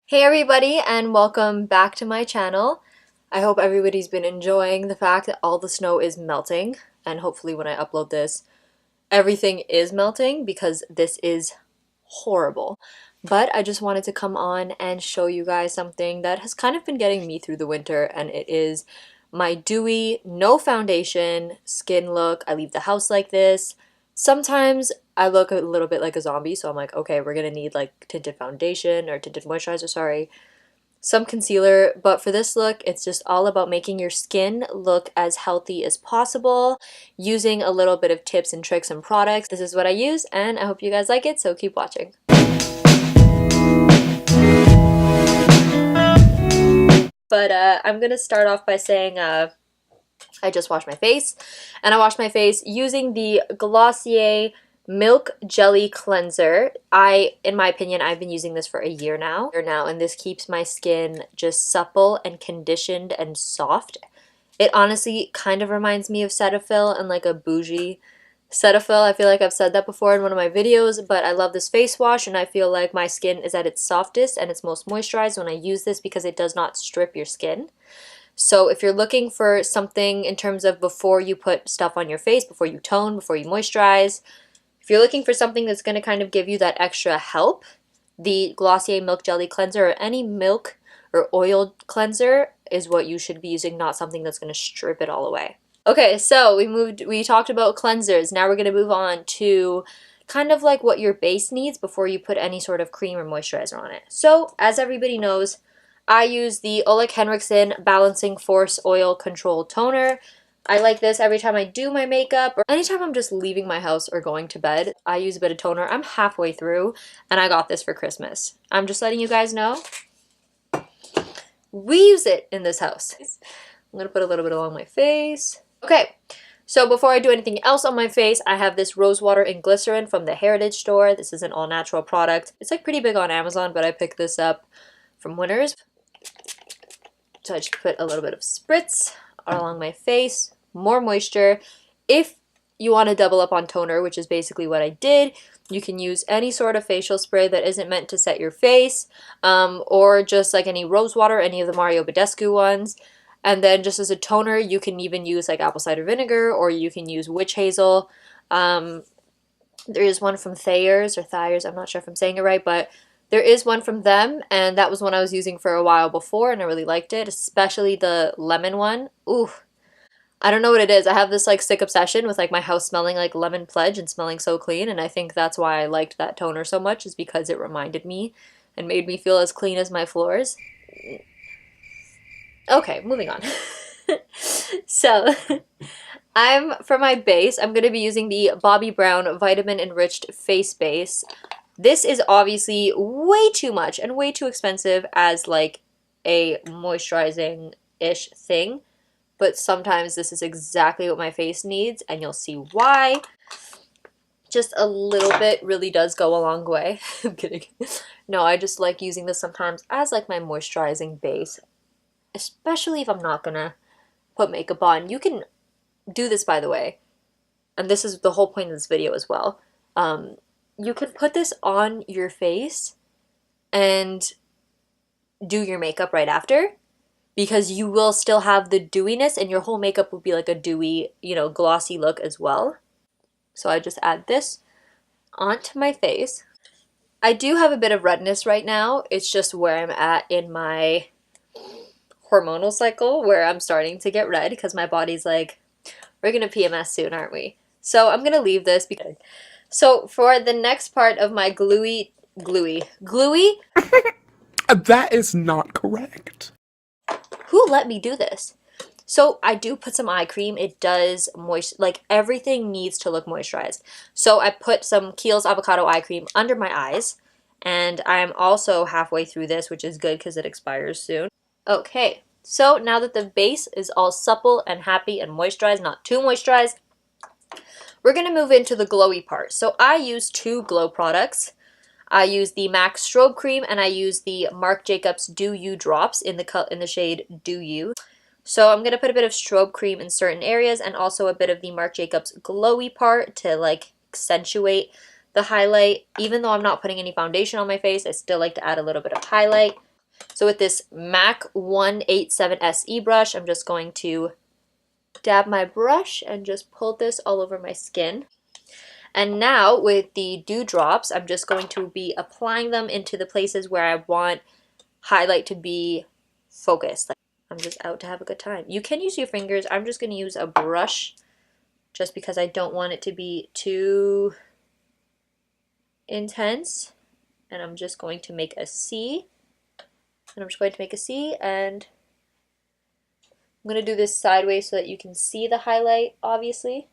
Hey everybody, and welcome back to my channel. I hope everybody's been enjoying the fact that all the snow is melting, and hopefully when I upload this, everything is melting because this is horrible. But I just wanted to come on and show you guys something that has kind of been getting me through the winter, and it is my dewy, no foundation skin look. I leave the house like this. Sometimes I look a little bit like a zombie, so I'm like, okay, we're gonna need like tinted foundation or tinted moisturizer, sorry, some concealer, but for this look, it's just all about making your skin look as healthy as possible, using a little bit of tips and tricks and products. This is what I use, and I hope you guys like it, so keep watching. But I'm gonna start off by saying I just washed my face, and I washed my face using the Glossier Milk Jelly Cleanser. In my opinion, I've been using this for a year now, and this keeps my skin just supple and conditioned and soft. It honestly kind of reminds me of Cetaphil and like a bougie Cetaphil. I feel like I've said that before in one of my videos, but I love this face wash, and I feel like my skin is at its softest and its most moisturized when I use this because it does not strip your skin. So if you're looking for something in terms of before you put stuff on your face, before you tone, before you moisturize, if you're looking for something that's going to kind of give you that extra help, the Glossier Milk Jelly Cleanser or any milk or oil cleanser is what you should be using, not something that's going to strip it all away. Okay, so we talked about cleansers. Now we're going to move on to kind of like what your base needs before you put any sort of cream or moisturizer on it. So, as everybody knows, I use the Ole Henriksen Balancing Force Oil Control Toner. I like this every time I do my makeup or anytime I'm just leaving my house or going to bed. I use a bit of toner. I'm halfway through, and I got this for Christmas. I'm just letting you guys know. We use it in this house. I'm going to put a little bit along my face. Okay, so before I do anything else on my face, I have this rose water and glycerin from the Heritage Store. This is an all-natural product. It's like pretty big on Amazon, but I picked this up from Winners. So I just put a little bit of spritz along my face, more moisture. If you want to double up on toner, which is basically what I did, you can use any sort of facial spray that isn't meant to set your face, or just like any rose water, any of the Mario Badescu ones. And then just as a toner, you can even use like apple cider vinegar, or you can use witch hazel. There is one from Thayers or Thyers, I'm not sure if I'm saying it right, but there is one from them, and that was one I was using for a while before, and I really liked it, especially the lemon one. Ooh, I don't know what it is. I have this like sick obsession with like my house smelling like lemon pledge and smelling so clean, and I think that's why I liked that toner so much, is because it reminded me and made me feel as clean as my floors. Okay, moving on. So, for my base, I'm going to be using the Bobbi Brown Vitamin Enriched Face Base. This is obviously way too much and way too expensive as like a moisturizing-ish thing, but sometimes this is exactly what my face needs, and you'll see why. Just a little bit really does go a long way. I'm kidding. No, I just like using this sometimes as like my moisturizing base, especially if I'm not gonna put makeup on. You can do this, by the way, and this is the whole point of this video as well. You can put this on your face and do your makeup right after, because you will still have the dewiness and your whole makeup will be like a dewy, glossy look as well. So I just add this onto my face. I do have a bit of redness right now. It's just where I'm at in my hormonal cycle, where I'm starting to get red because my body's like, we're gonna PMS soon, aren't we? So I'm gonna leave this because... So for the next part of my gluey... That is not correct. Who let me do this? So I do put some eye cream. It does like everything needs to look moisturized. So I put some Kiehl's avocado eye cream under my eyes, and I'm also halfway through this, which is good because it expires soon. Okay, so now that the base is all supple and happy and moisturized, not too moisturized, we're going to move into the glowy part. So I use two glow products. I use the MAC Strobe Cream, and I use the Marc Jacobs Do You Drops in the shade Do You. So I'm going to put a bit of strobe cream in certain areas, and also a bit of the Marc Jacobs glowy part to like accentuate the highlight. Even though I'm not putting any foundation on my face, I still like to add a little bit of highlight. So with this MAC 187 SE brush, I'm just going to dab my brush and just pull this all over my skin. And now with the dewdrops, I'm just going to be applying them into the places where I want highlight to be focused. I'm just out to have a good time. You can use your fingers. I'm just going to use a brush just because I don't want it to be too intense. And I'm just going to make a C. And I'm just going to make a C, and I'm going to do this sideways so that you can see the highlight, obviously.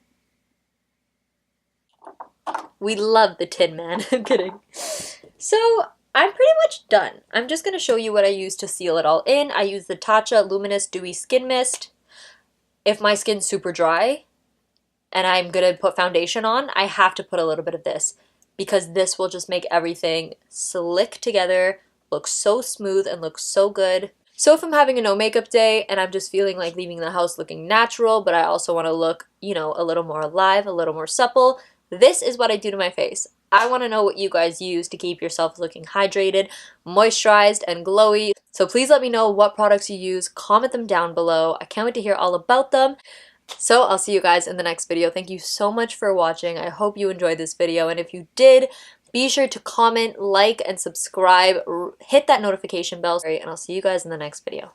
We love the Tin Man. I'm kidding. So I'm pretty much done. I'm just going to show you what I use to seal it all in. I use the Tatcha Luminous Dewy Skin Mist. If my skin's super dry and I'm going to put foundation on, I have to put a little bit of this because this will just make everything slick together, look so smooth, and look so good. So if I'm having a no makeup day and I'm just feeling like leaving the house looking natural, but I also want to look, you know, a little more alive, a little more supple, this is what I do to my face. I want to know what you guys use to keep yourself looking hydrated, moisturized, and glowy. So please let me know what products you use. Comment them down below. I can't wait to hear all about them. So I'll see you guys in the next video. Thank you so much for watching. I hope you enjoyed this video, and if you did, be sure to comment, like, and subscribe. Hit that notification bell, and I'll see you guys in the next video.